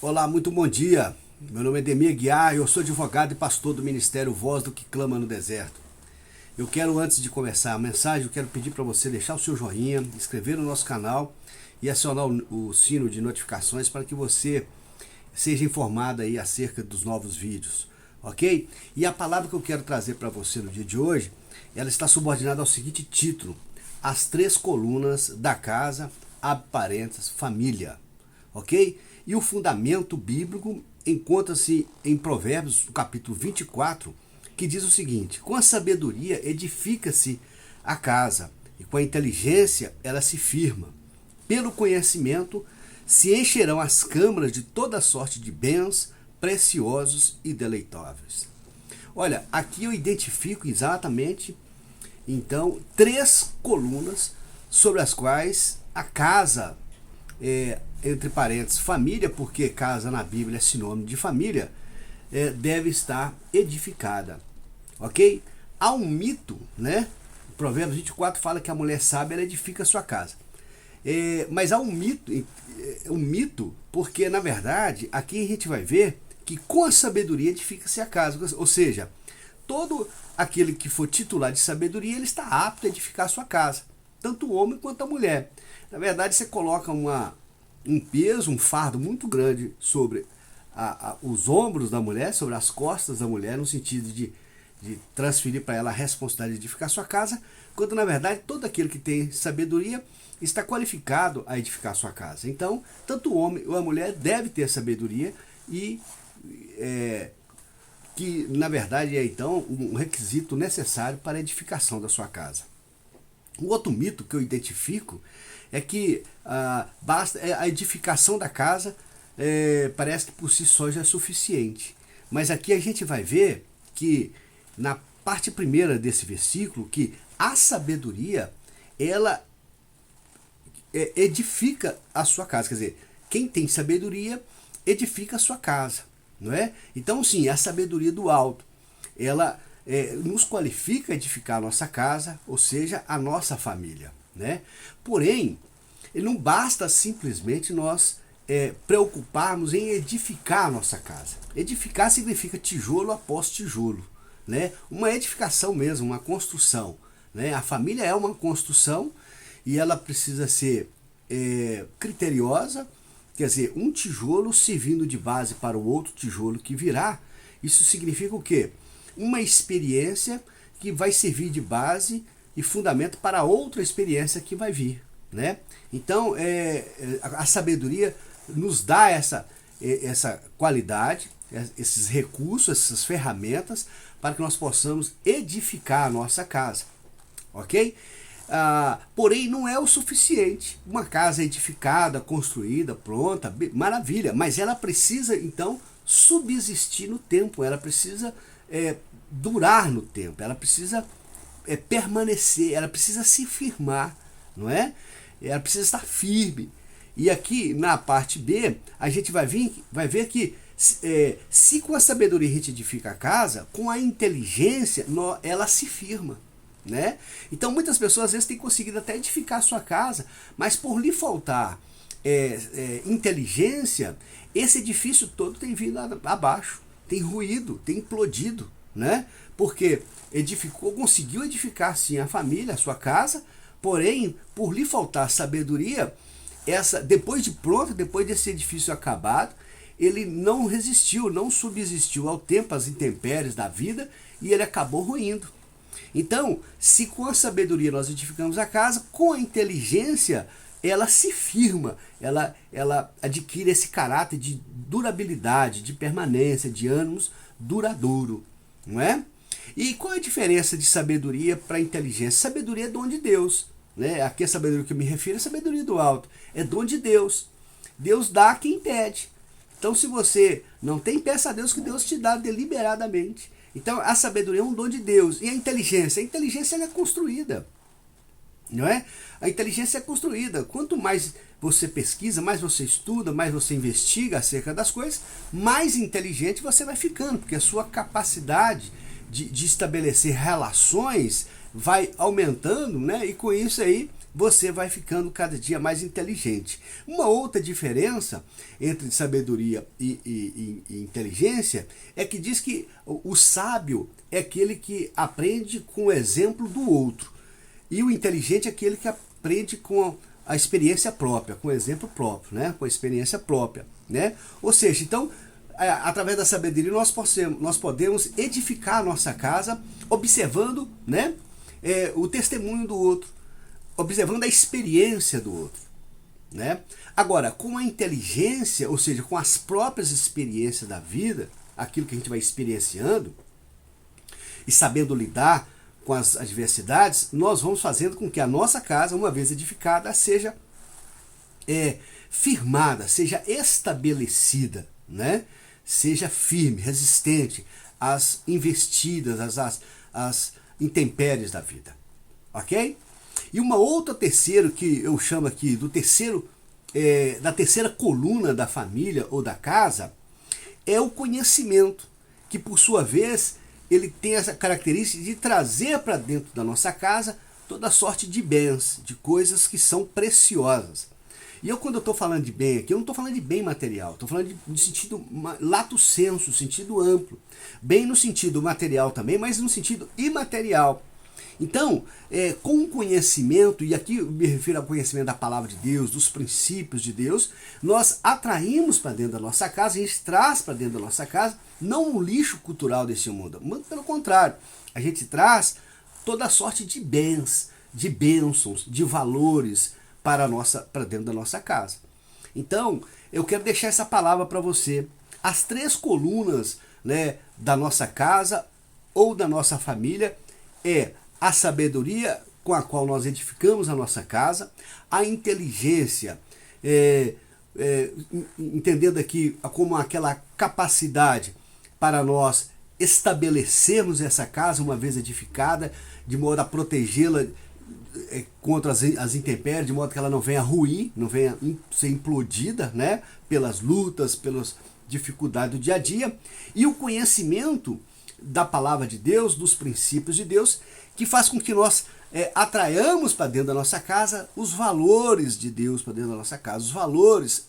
Olá, muito bom dia. Meu nome é Demir Guiar, eu sou advogado e pastor do Ministério Voz do que Clama no Deserto. Eu quero, antes de começar a mensagem, eu quero pedir para você deixar o seu joinha, inscrever no nosso canal e acionar o sino de notificações para que você seja informado aí acerca dos novos vídeos, ok? E a palavra que eu quero trazer para você no dia de hoje, ela está subordinada ao seguinte título: As três colunas da casa, abre parênteses, família, ok? E o fundamento bíblico encontra-se em Provérbios, no capítulo 24, que diz o seguinte: com a sabedoria edifica-se a casa, e com a inteligência ela se firma. Pelo conhecimento se encherão as câmaras de toda sorte de bens preciosos e deleitáveis. Olha, aqui eu identifico exatamente, então, três colunas sobre as quais a casa, entre parênteses, família, porque casa na Bíblia é sinônimo de família, deve estar edificada, ok? Há um mito, né? O Provérbios 24 fala que a mulher sábia ela edifica a sua casa. Mas há um mito, porque na verdade aqui a gente vai ver que com a sabedoria edifica-se a casa, ou seja, todo aquele que for titular de sabedoria, ele está apto a edificar a sua casa, tanto o homem quanto a mulher. Na verdade, você coloca um peso, um fardo muito grande sobre os ombros da mulher, sobre as costas da mulher, no sentido de transferir para ela a responsabilidade de edificar a sua casa, quando na verdade todo aquele que tem sabedoria está qualificado a edificar a sua casa. Então, tanto o homem ou a mulher deve ter sabedoria e que na verdade é então um requisito necessário para a edificação da sua casa. O outro mito que eu identifico é que basta a edificação da casa, parece que por si só já é suficiente. Mas aqui a gente vai ver que na parte primeira desse versículo, que a sabedoria, ela edifica a sua casa. Quer dizer, quem tem sabedoria edifica a sua casa, não é? Então, sim, a sabedoria do alto, ela nos qualifica a edificar a nossa casa, ou seja, a nossa família, né? Porém, não basta simplesmente nós preocuparmos em edificar a nossa casa. Edificar significa tijolo após tijolo, né? Uma edificação mesmo, uma construção, né? A família é uma construção e ela precisa ser criteriosa, quer dizer, um tijolo servindo de base para o outro tijolo que virá. Isso significa o quê? Uma experiência que vai servir de base e fundamento para outra experiência que vai vir, né? Então, a sabedoria nos dá essa qualidade, esses recursos, essas ferramentas para que nós possamos edificar a nossa casa, ok? Porém, não é o suficiente. Uma casa edificada, construída, pronta, maravilha, mas ela precisa, então, subsistir no tempo, ela precisa durar no tempo, ela precisa permanecer, ela precisa se firmar, não é? Ela precisa estar firme. E aqui na parte B, a gente vai ver que se com a sabedoria a gente edifica a casa, com a inteligência ela se firma, né? Então muitas pessoas às vezes têm conseguido até edificar a sua casa, mas por lhe faltar inteligência, esse edifício todo tem vindo abaixo, tem ruído, tem implodido, né? Porque conseguiu edificar sim a família, a sua casa, porém por lhe faltar sabedoria, depois de pronto, depois desse edifício acabado, ele não resistiu, não subsistiu ao tempo, às intempéries da vida, e ele acabou ruindo. Então, se com a sabedoria nós edificamos a casa, com a inteligência ela se firma, ela adquire esse caráter de durabilidade, de permanência, de ânimos duradouro, não é? E qual é a diferença de sabedoria para inteligência? Sabedoria é dom de Deus, né? Aqui a sabedoria que eu me refiro é a sabedoria do alto, é dom de Deus. Deus dá a quem pede. Então, se você não tem, peça a Deus que Deus te dá deliberadamente. Então, a sabedoria é um dom de Deus. E a inteligência? A inteligência ela é construída, não é? A inteligência é construída. Quanto mais você pesquisa, mais você estuda, mais você investiga acerca das coisas, mais inteligente você vai ficando, porque a sua capacidade de estabelecer relações vai aumentando, né? E com isso aí você vai ficando cada dia mais inteligente. Uma outra diferença entre sabedoria e inteligência é que diz que o sábio é aquele que aprende com o exemplo do outro. E o inteligente é aquele que aprende com a experiência própria, com o exemplo próprio, né? Com a experiência própria, né? Ou seja, então, através da sabedoria nós podemos edificar a nossa casa observando, né, o testemunho do outro, observando a experiência do outro, né? Agora, com a inteligência, ou seja, com as próprias experiências da vida, aquilo que a gente vai experienciando e sabendo lidar com as adversidades, nós vamos fazendo com que a nossa casa, uma vez edificada, seja firmada, seja estabelecida, né? Seja firme, resistente às investidas, às intempéries da vida, ok? E uma outra terceira que eu chamo aqui da terceira coluna da família ou da casa é o conhecimento, que por sua vez ele tem essa característica de trazer para dentro da nossa casa toda sorte de bens, de coisas que são preciosas. E quando eu estou falando de bem aqui, eu não estou falando de bem material, estou falando de sentido lato sensu, sentido amplo. Bem no sentido material também, mas no sentido imaterial. Então, com o conhecimento, e aqui eu me refiro ao conhecimento da palavra de Deus, dos princípios de Deus, nós atraímos para dentro da nossa casa, a gente traz para dentro da nossa casa, não o lixo cultural desse mundo, muito pelo contrário, a gente traz toda a sorte de bens, de bênçãos, de valores para dentro da nossa casa. Então, eu quero deixar essa palavra para você. As três colunas, né, da nossa casa ou da nossa família é a sabedoria com a qual nós edificamos a nossa casa, a inteligência, entendendo aqui como aquela capacidade para nós estabelecermos essa casa uma vez edificada, de modo a protegê-la contra as intempéries, de modo que ela não venha ruir, não venha ser implodida, né, pelas lutas, pelas dificuldades do dia a dia, e o conhecimento da palavra de Deus, dos princípios de Deus, que faz com que nós atraiamos para dentro da nossa casa os valores de Deus para dentro da nossa casa, os valores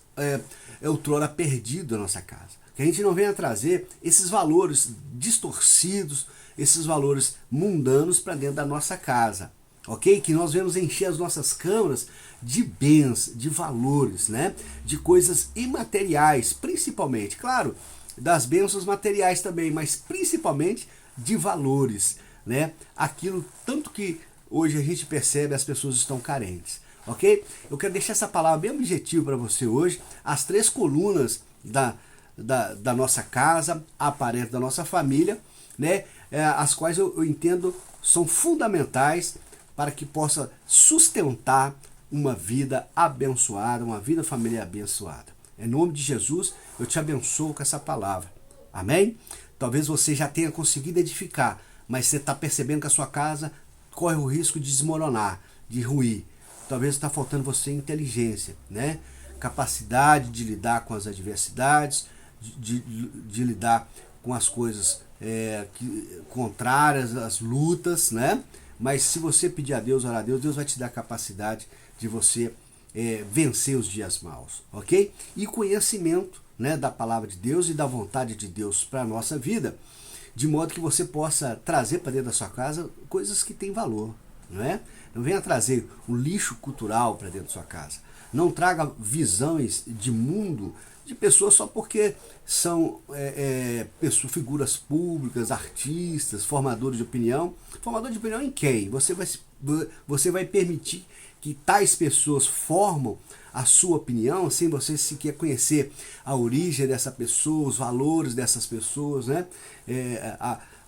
outrora perdidos da nossa casa. Que a gente não venha trazer esses valores distorcidos, esses valores mundanos para dentro da nossa casa, ok? Que nós vamos encher as nossas câmaras de bens, de valores, né? De coisas imateriais, principalmente, claro, das bênçãos materiais também, mas principalmente de valores, né? Aquilo tanto que hoje a gente percebe as pessoas estão carentes, ok? Eu quero deixar essa palavra bem objetiva para você hoje, as três colunas da nossa casa, aparente da nossa família, né? As quais eu entendo são fundamentais para que possa sustentar uma vida abençoada, uma vida familiar abençoada. Em nome de Jesus, eu te abençoo com essa palavra. Amém? Talvez você já tenha conseguido edificar, mas você está percebendo que a sua casa corre o risco de desmoronar, de ruir. Talvez está faltando você inteligência, né? Capacidade de lidar com as adversidades, de lidar com as coisas contrárias, as lutas, né? Mas se você pedir a Deus, orar a Deus, Deus vai te dar a capacidade de você vencer os dias maus, ok? E conhecimento, né, da palavra de Deus e da vontade de Deus para a nossa vida, de modo que você possa trazer para dentro da sua casa coisas que têm valor, não é? Não venha trazer o lixo cultural para dentro da sua casa. Não traga visões de mundo de pessoas só porque são figuras públicas, artistas, formadores de opinião. Formador de opinião em quem? Você vai permitir que tais pessoas formam a sua opinião sem você sequer conhecer a origem dessa pessoa, os valores dessas pessoas, né?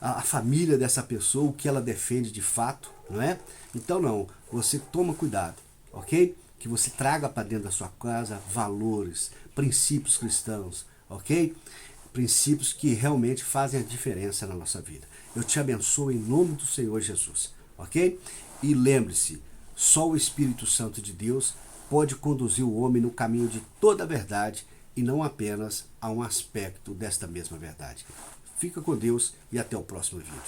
A família dessa pessoa, o que ela defende de fato, não é? Então não, você toma cuidado, ok? Que você traga para dentro da sua casa valores, princípios cristãos, ok? Princípios que realmente fazem a diferença na nossa vida. Eu te abençoo em nome do Senhor Jesus, ok? E lembre-se, só o Espírito Santo de Deus pode conduzir o homem no caminho de toda a verdade e não apenas a um aspecto desta mesma verdade. Fica com Deus e até o próximo vídeo.